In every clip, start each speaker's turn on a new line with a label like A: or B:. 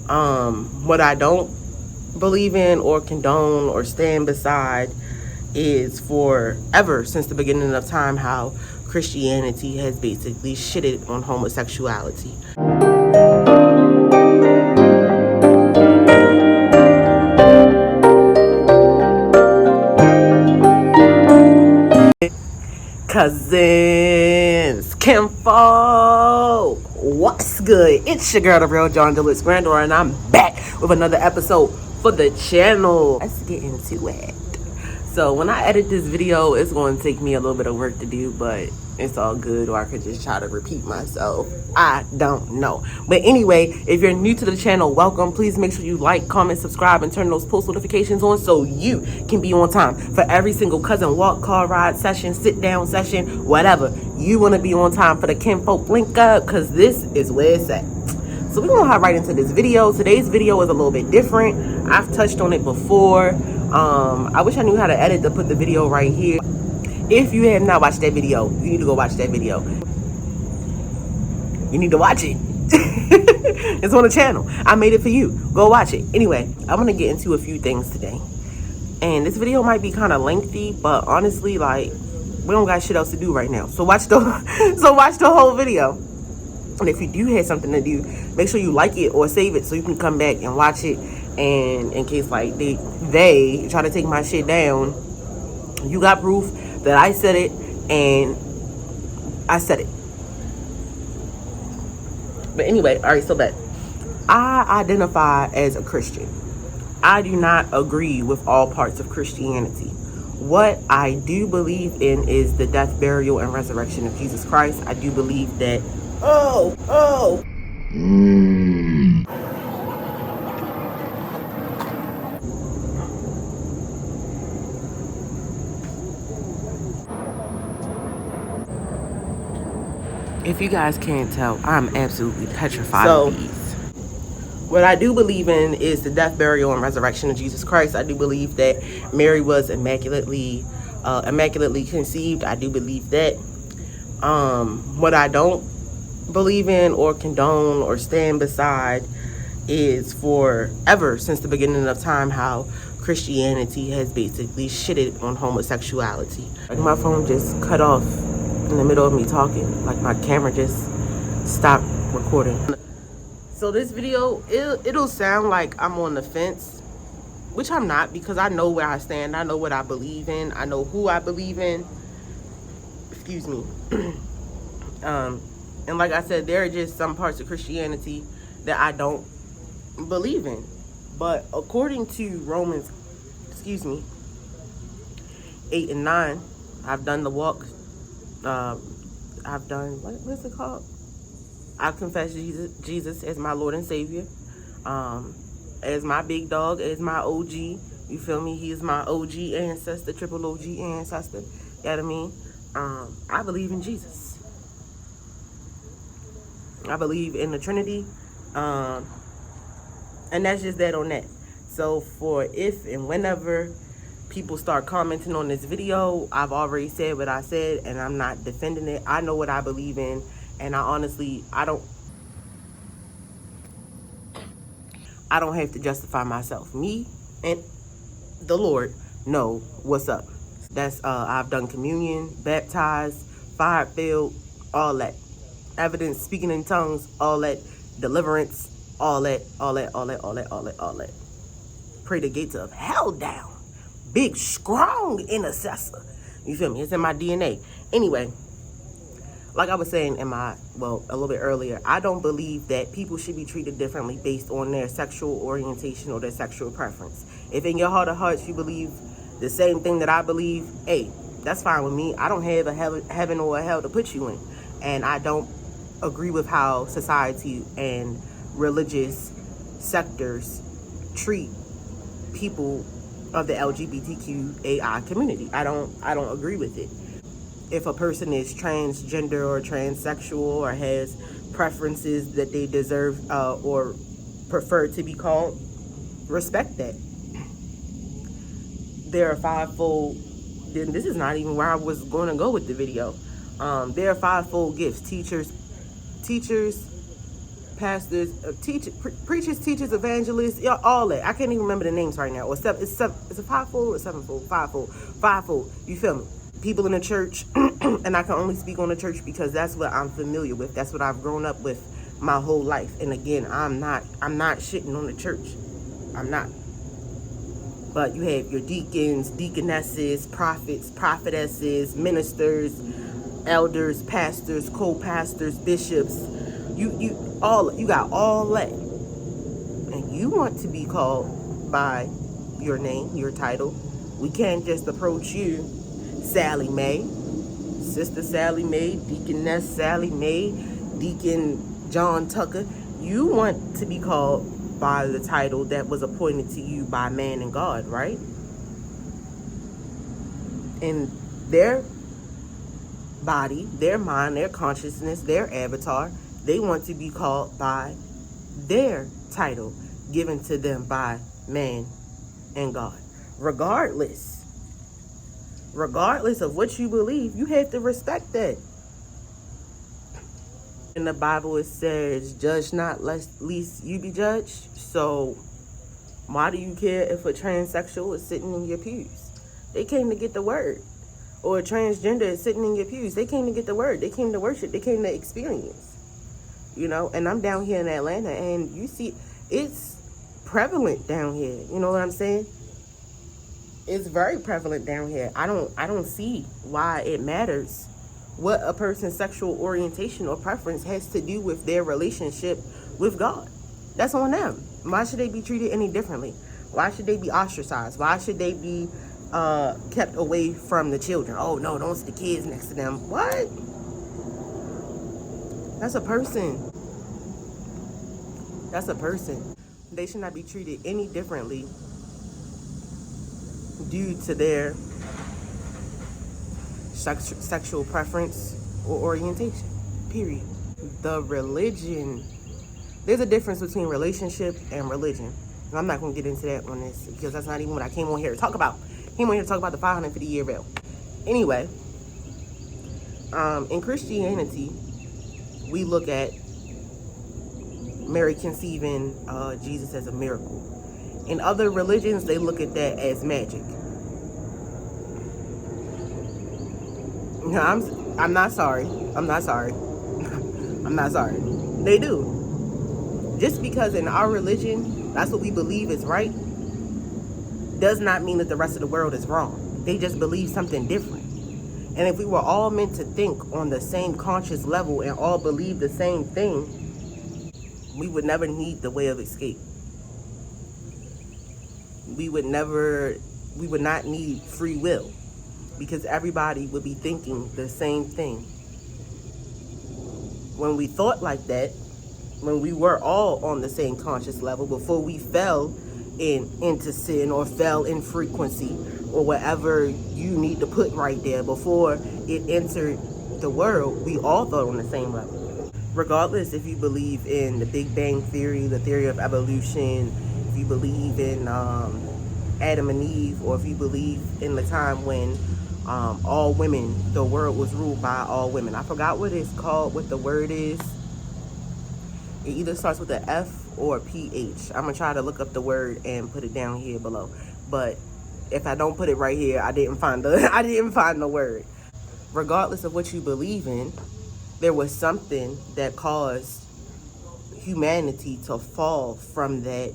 A: What I don't believe in or condone or stand beside is forever since the beginning of time how Christianity has basically shitted on homosexuality. Cousins, kinfolk, what's good? It's your girl, the real John Deluxe Granddaughter, and I'm back with another episode for the channel. Let's get into it. So when I edit this video, it's going to take me a little bit of work to do, but it's all good, or I could just try to repeat myself. I don't know. But anyway, if you're new to the channel, welcome. Please make sure you like, comment, subscribe, and turn those post notifications on so you can be on time for every single cousin walk, car ride session, sit down session, whatever. You want to be on time for the kinfolk link up, because this is where it's at. So we're going to hop right into this video. Today's video is a little bit different. I've touched on it before. I wish I knew how to edit to put the video right here. If you have not watched that video, you need to go watch that video. You need to watch it. It's on the channel. I made it for you. Go watch it. Anyway, I'm going to get into a few things today. And this video might be kind of lengthy, but honestly, like, we don't got shit else to do right now. So watch the whole video. And if you do have something to do, make sure you like it or save it so you can come back and watch it. And in case like they try to take my shit down, you got proof that I said it and I said it. But anyway, all right, so that I identify as a Christian. I do not agree with all parts of Christianity. What I do believe in is the death, burial, and resurrection of Jesus Christ. I do believe that if you guys can't tell, I'm absolutely petrified of these. What I do believe in is the death, burial, and resurrection of Jesus Christ. I do believe that Mary was immaculately conceived. I do believe that. What I don't believe in or condone or stand beside is forever since the beginning of time how Christianity has basically shitted on homosexuality. Like my phone just cut off in the middle of me talking. Like my camera just stopped recording. So this video, it'll sound like I'm on the fence, which I'm not, because I know where I stand. I know what I believe in. I know who I believe in. Excuse me. And like I said, there are just some parts of Christianity that I don't believe in. But according to Romans, 8 and 9, I've done the walk. I've done, what's it called? I've confessed Jesus as my Lord and Savior. As my big dog, as my OG. You feel me? He is my OG ancestor, triple OG ancestor. You know what I mean? I believe in Jesus. I believe in the Trinity. And that's just that on that. So for if and whenever people start commenting on this video, I've already said what I said and I'm not defending it. I know what I believe in, and I honestly, I don't have to justify myself. Me and the Lord know what's up. That's I've done communion, baptized, fire-filled, all that. Evidence, speaking in tongues, all that. Deliverance, all that. Pray the gates of hell down. Big, strong intercessor. You feel me? It's in my DNA. Anyway, like I was saying a little bit earlier, I don't believe that people should be treated differently based on their sexual orientation or their sexual preference. If in your heart of hearts you believe the same thing that I believe, hey, that's fine with me. I don't have a heaven or a hell to put you in. And I don't agree with how society and religious sectors treat people of the LGBTQAI community. I don't agree with it. If a person is transgender or transsexual or has preferences that they deserve or prefer to be called, respect that. There are fivefold, this is not even where I was going to go with the video. There are fivefold gifts: teachers, pastors, preachers, teachers, evangelists, all that. I can't even remember the names right now. Or it's a fivefold or sevenfold, fivefold. You feel me? People in the church, and I can only speak on the church because that's what I'm familiar with. That's what I've grown up with my whole life. And again, I'm not shitting on the church. I'm not. But you have your deacons, deaconesses, prophets, prophetesses, ministers, elders, pastors, co-pastors, bishops. You got all that. And you want to be called by your name, your title. We can't just approach you, Sally Mae, Sister Sally Mae, Deaconess Sally Mae, Deacon John Tucker. You want to be called by the title that was appointed to you by man and God, right? And their body, their mind, their consciousness, their avatar, they want to be called by their title given to them by man and God. Regardless of what you believe, you have to respect that. In the Bible it says, judge not lest you be judged. So why do you care if a transsexual is sitting in your pews? They came to get the word. Or a transgender is sitting in your pews. They came to get the word. They came to worship. They came to experience. You know, and I'm down here in Atlanta, and you see, it's prevalent down here. You know what I'm saying? It's very prevalent down here. I don't see why it matters what a person's sexual orientation or preference has to do with their relationship with God. That's on them. Why should they be treated any differently? Why should they be ostracized? Why should they be kept away from the children? Oh no, don't see the kids next to them. What? That's a person. That's a person. They should not be treated any differently due to their sexual preference or orientation. Period. The religion. There's a difference between relationship and religion. And I'm not going to get into that on this because that's not even what I came on here to talk about. I came on here to talk about the 550-year veil. Anyway, in Christianity, we look at Mary conceiving Jesus as a miracle. In other religions, they look at that as magic. No, I'm not sorry. I'm not sorry. I'm not sorry. They do. Just because in our religion, that's what we believe is right, does not mean that the rest of the world is wrong. They just believe something different. And if we were all meant to think on the same conscious level and all believe the same thing, we would never need the way of escape. We would not need free will because everybody would be thinking the same thing. When we thought like that, when we were all on the same conscious level before we fell into sin or fell in frequency or whatever you need to put right there, before it entered the world, we all thought on the same level. Regardless if you believe in the Big Bang Theory, the theory of evolution, if you believe in Adam and Eve, or if you believe in the time when all women, the world was ruled by all women. I forgot what it's called, what the word is. It either starts with an F or a PH. I'm going to try to look up the word and put it down here below. But if I don't put it right here, I didn't find the word. Regardless of what you believe in, there was something that caused humanity to fall from that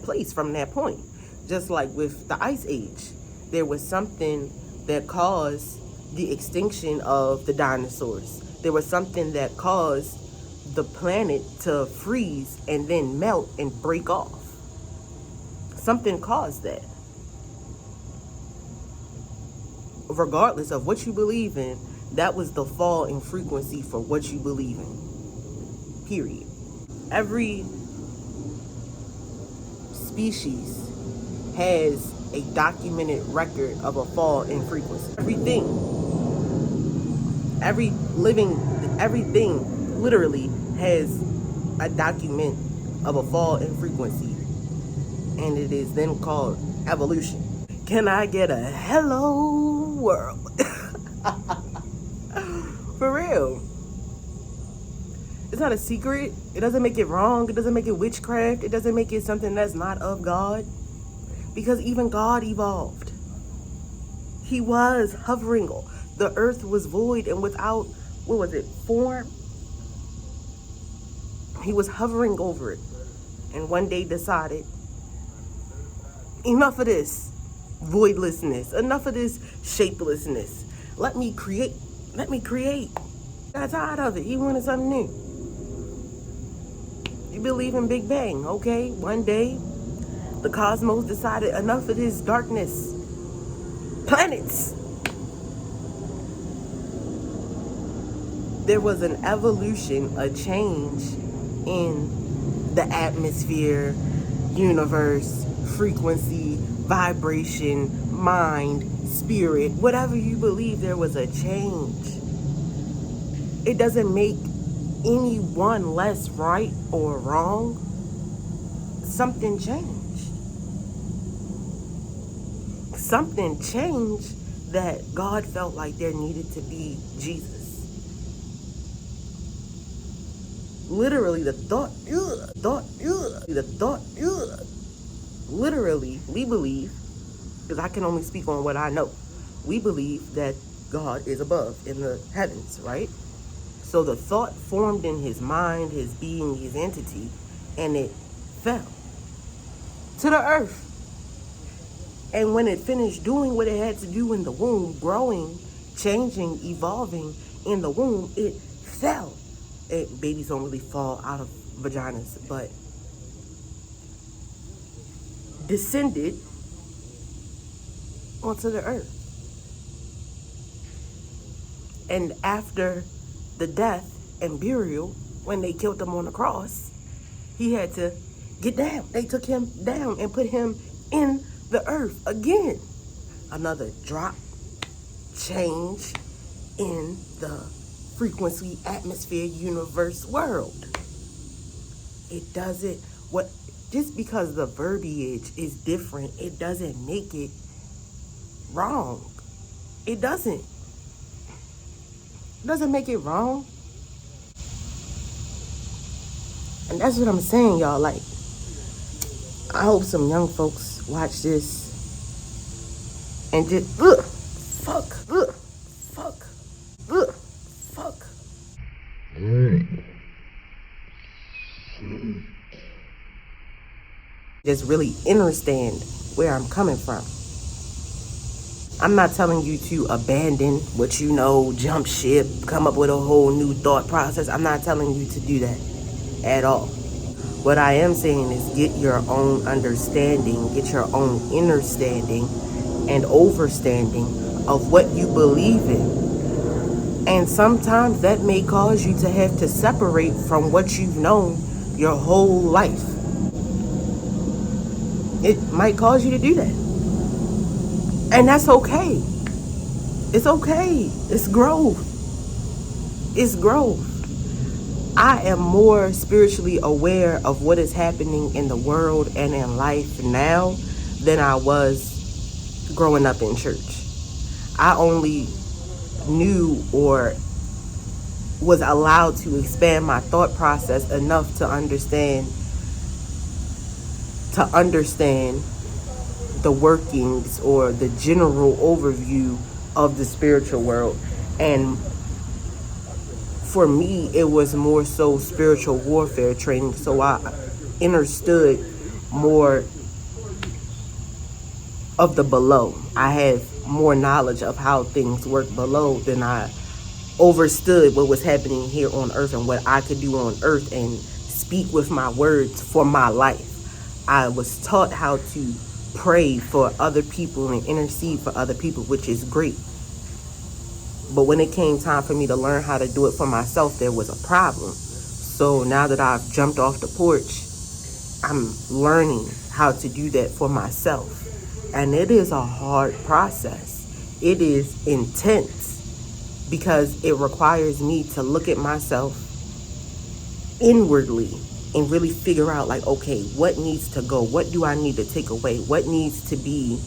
A: place, from that point. Just like with the Ice Age, there was something that caused the extinction of the dinosaurs. There was something that caused the planet to freeze and then melt and break off. Something caused that. Regardless of what you believe in, that was the fall in frequency for what you believe in. Period. Every species has a documented record of a fall in frequency. Everything literally has a document of a fall in frequency, and it is then called evolution. Can I get a hello world? For real. It's not a secret. It doesn't make it wrong. It doesn't make it witchcraft. It doesn't make it something that's not of God. Because even God evolved. He was hovering. The earth was void and without, what was it, form? He was hovering over it. And one day decided, enough of this voidlessness. Enough of this shapelessness. Let me create. Let me create. Got tired of it. He wanted something new. You believe in Big Bang, okay? One day, the cosmos decided enough of this darkness. Planets. There was an evolution, a change in the atmosphere, universe, frequency, vibration, mind, spirit, whatever you believe, there was a change. It doesn't make anyone less right or wrong. Something changed. Something changed that God felt like there needed to be Jesus. Literally, the thought, literally, we believe, because I can only speak on what I know, we believe that God is above in the heavens, right? So the thought formed in his mind, his being, his entity, and it fell to the earth. And when it finished doing what it had to do in the womb, growing, changing, evolving in the womb, it fell. Babies don't really fall out of vaginas, but descended onto the earth. And after the death and burial, when they killed him on the cross, he had to get down. They took him down and put him in the earth again. Another drop, change in the frequency, atmosphere, universe, world. It doesn't, just because the verbiage is different, it doesn't make it wrong. It doesn't. It doesn't make it wrong. And that's what I'm saying, y'all. Like, I hope some young folks watch this and just, fuck. Just really understand where I'm coming from. I'm not telling you to abandon what you know, jump ship, come up with a whole new thought process. I'm not telling you to do that at all. What I am saying is get your own understanding, get your own understanding and overstanding of what you believe in. And sometimes that may cause you to have to separate from what you've known your whole life. It might cause you to do that. And that's okay. It's okay. It's growth. It's growth. I am more spiritually aware of what is happening in the world and in life now than I was growing up in church. I only knew or was allowed to expand my thought process enough to understand the workings or the general overview of the spiritual world. And for me, it was more so spiritual warfare training, so I understood more of the below. I have more knowledge of how things work below than I overstood what was happening here on earth and what I could do on earth and speak with my words for my life. I was taught how to pray for other people and intercede for other people, which is great. But when it came time for me to learn how to do it for myself, there was a problem. So now that I've jumped off the porch, I'm learning how to do that for myself. And it is a hard process. It is intense because it requires me to look at myself inwardly and really figure out, like, okay, what needs to go? What do I need to take away? What needs to be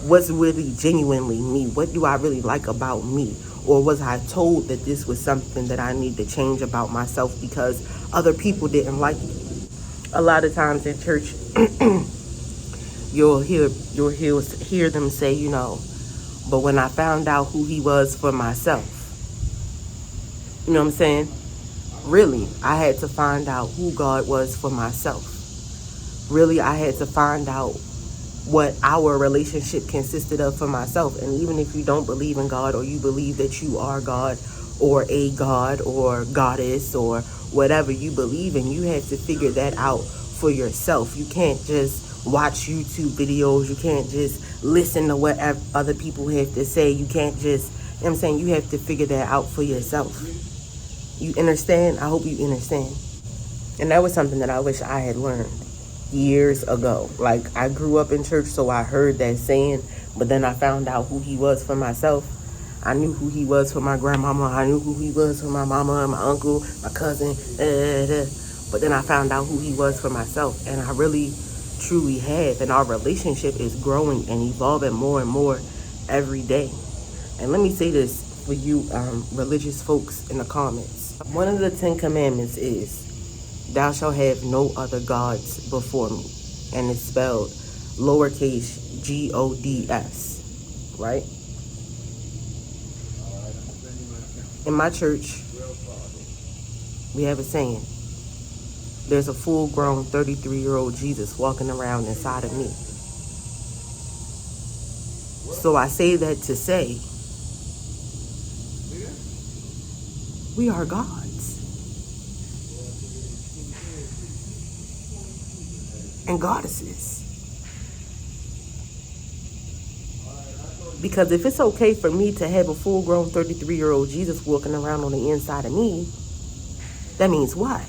A: what's really genuinely me? What do I really like about me? Or was I told that this was something that I need to change about myself because other people didn't like it? A lot of times in church, you'll hear them say, but when I found out who he was for myself, you know what I'm saying? Really, I had to find out who God was for myself. Really, I had to find out what our relationship consisted of for myself. And even if you don't believe in God, or you believe that you are God or a God or goddess or whatever you believe in, you have to figure that out for yourself. You can't just watch YouTube videos. You can't just listen to what other people have to say. You can't just, you know what I'm saying? You have to figure that out for yourself. You understand? I hope you understand. And that was something that I wish I had learned years ago. Like, I grew up in church, so I heard that saying, but then I found out who he was for myself. I knew who he was for my grandmama. I knew who he was for my mama and my uncle, my cousin. But then I found out who he was for myself. And I really, truly have. And our relationship is growing and evolving more and more every day. And let me say this for you religious folks in the comments. One of the 10 commandments is, thou shalt have no other gods before me. And it's spelled lowercase gods, right? In my church, we have a saying. There's a full-grown 33-year-old Jesus walking around inside of me. So I say that to say, we are gods. And goddesses. Because if it's okay for me to have a full-grown 33-year-old Jesus walking around on the inside of me, that means what?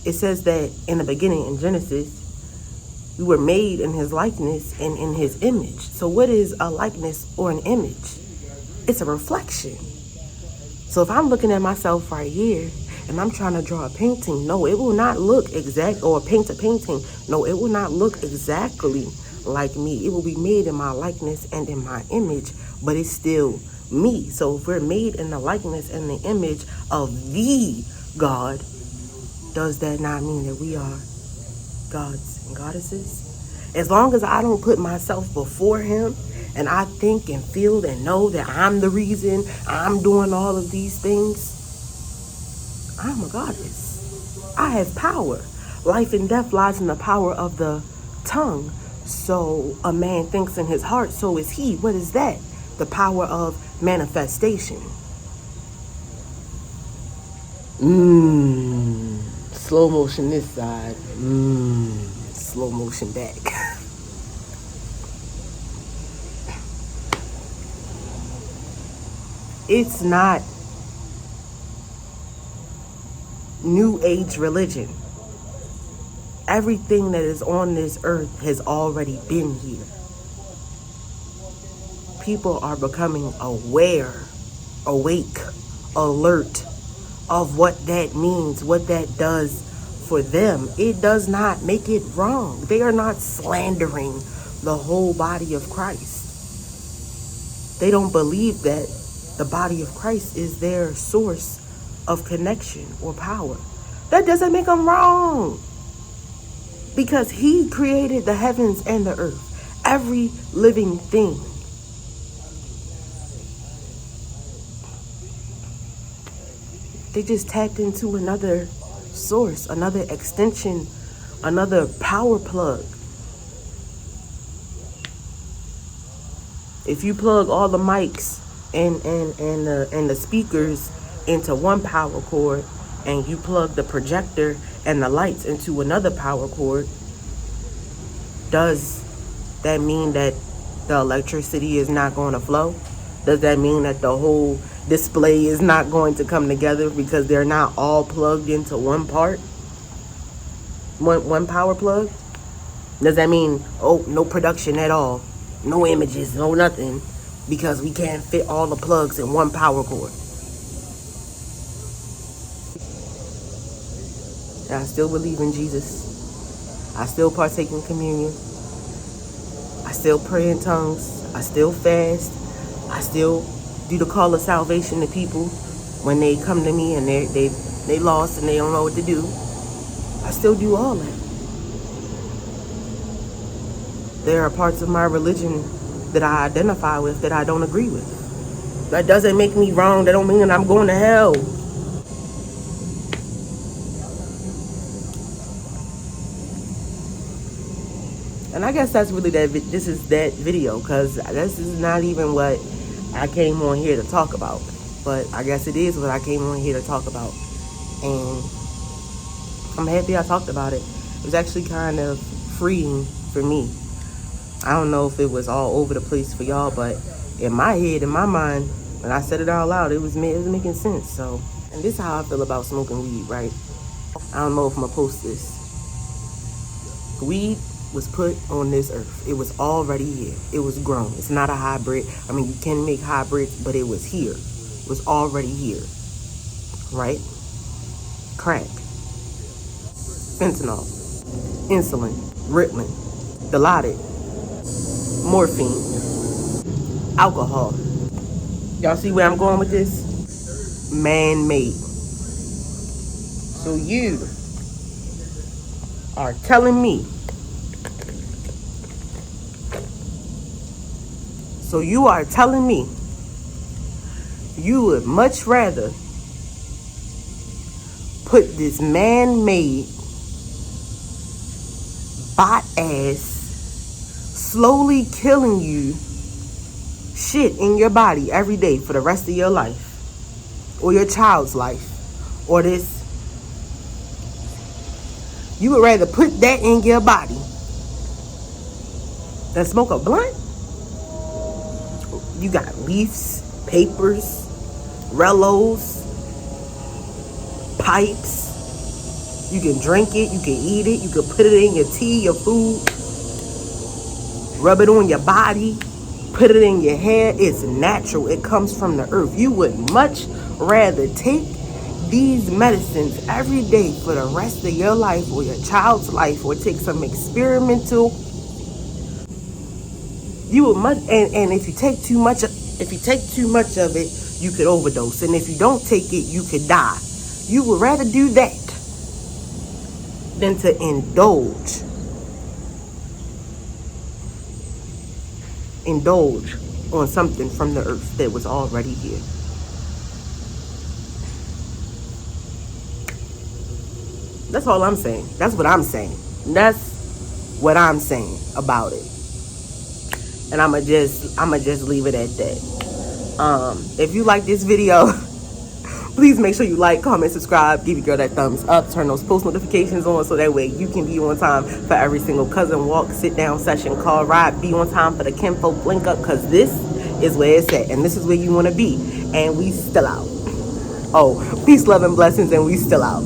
A: It says that in the beginning, in Genesis, we were made in his likeness and in his image. So what is a likeness or an image? It's a reflection. So if I'm looking at myself right here, and I'm trying to draw a painting, no, it will not look exact, or paint a painting. No, it will not look exactly like me. It will be made in my likeness and in my image, but it's still me. So if we're made in the likeness and the image of the God, does that not mean that we are gods and goddesses? As long as I don't put myself before him, and I think and feel and know that I'm the reason I'm doing all of these things, I'm a goddess. I have power. Life and death lies in the power of the tongue. So a man thinks in his heart, so is he. What is that? The power of manifestation. Slow motion this side. Slow motion back. It's not New Age religion. Everything that is on this earth has already been here. People are becoming aware, awake, alert of what that means, what that does for them. It does not make it wrong. They are not slandering the whole body of Christ. They don't believe that the body of Christ is their source of connection or power. That doesn't make them wrong. Because he created the heavens and the earth. Every living thing. They just tapped into another source, another extension, another power plug. If you plug all the mics and the speakers into one power cord, and you plug the projector and the lights into another power cord, does that mean that the electricity is not going to flow? Does that mean that the whole display is not going to come together because they're not all plugged into one part? One power plug? Does that mean, oh, no production at all? No images, no nothing, because we can't fit all the plugs in one power cord? And I still believe in Jesus. I still partake in communion. I still pray in tongues. I still fast. I still do the call of salvation to people when they come to me and they lost and they don't know what to do. I still do all that. There are parts of my religion that I identify with that I don't agree with. That doesn't make me wrong. That don't mean that I'm going to hell. And I guess that's really this is that video, because this is not even what I came on here to talk about. But I guess it is what I came on here to talk about. And I'm happy I talked about it. It was actually kind of freeing for me. I don't know if it was all over the place for y'all, but in my head, in my mind, when I said it out loud, it was making sense. So, and this is how I feel about smoking weed, right? I don't know if I'm gonna post this. Weed was put on this earth. It was already here. It was grown. It's not a hybrid. I mean, you can make hybrids, but it was here. It was already here, right? Crack, fentanyl, insulin, Ritalin, Dilaudid, morphine, alcohol. Y'all see where I'm going with this? Man-made. So you are telling me, you would much rather put this man-made, bot-ass, slowly killing you shit in your body every day for the rest of your life, or your child's life, or this. You would rather put that in your body than smoke a blunt? You got leaves, papers, rellos, pipes. You can drink it, you can eat it, you can put it in your tea, your food, rub it on your body, put it in your hair. It's natural. It comes from the earth. You would much rather take these medicines every day for the rest of your life or your child's life, or take some experimental. You would much, and if you take too much of it, you could overdose, and if you don't take it, you could die. You would rather do that than to indulge on something from the earth that was already here. That's all I'm saying. That's what I'm saying. That's what I'm saying about it. And I'ma just leave it at that. If you like this video, please make sure you like, comment, subscribe, give your girl that thumbs up, turn those post notifications on so that way you can be on time for every single cousin walk, sit down session, call, ride, be on time for the kinfolk link up, because this is where it's at and this is where you want to be. And we still out. Oh, peace, love, and blessings, and we still out.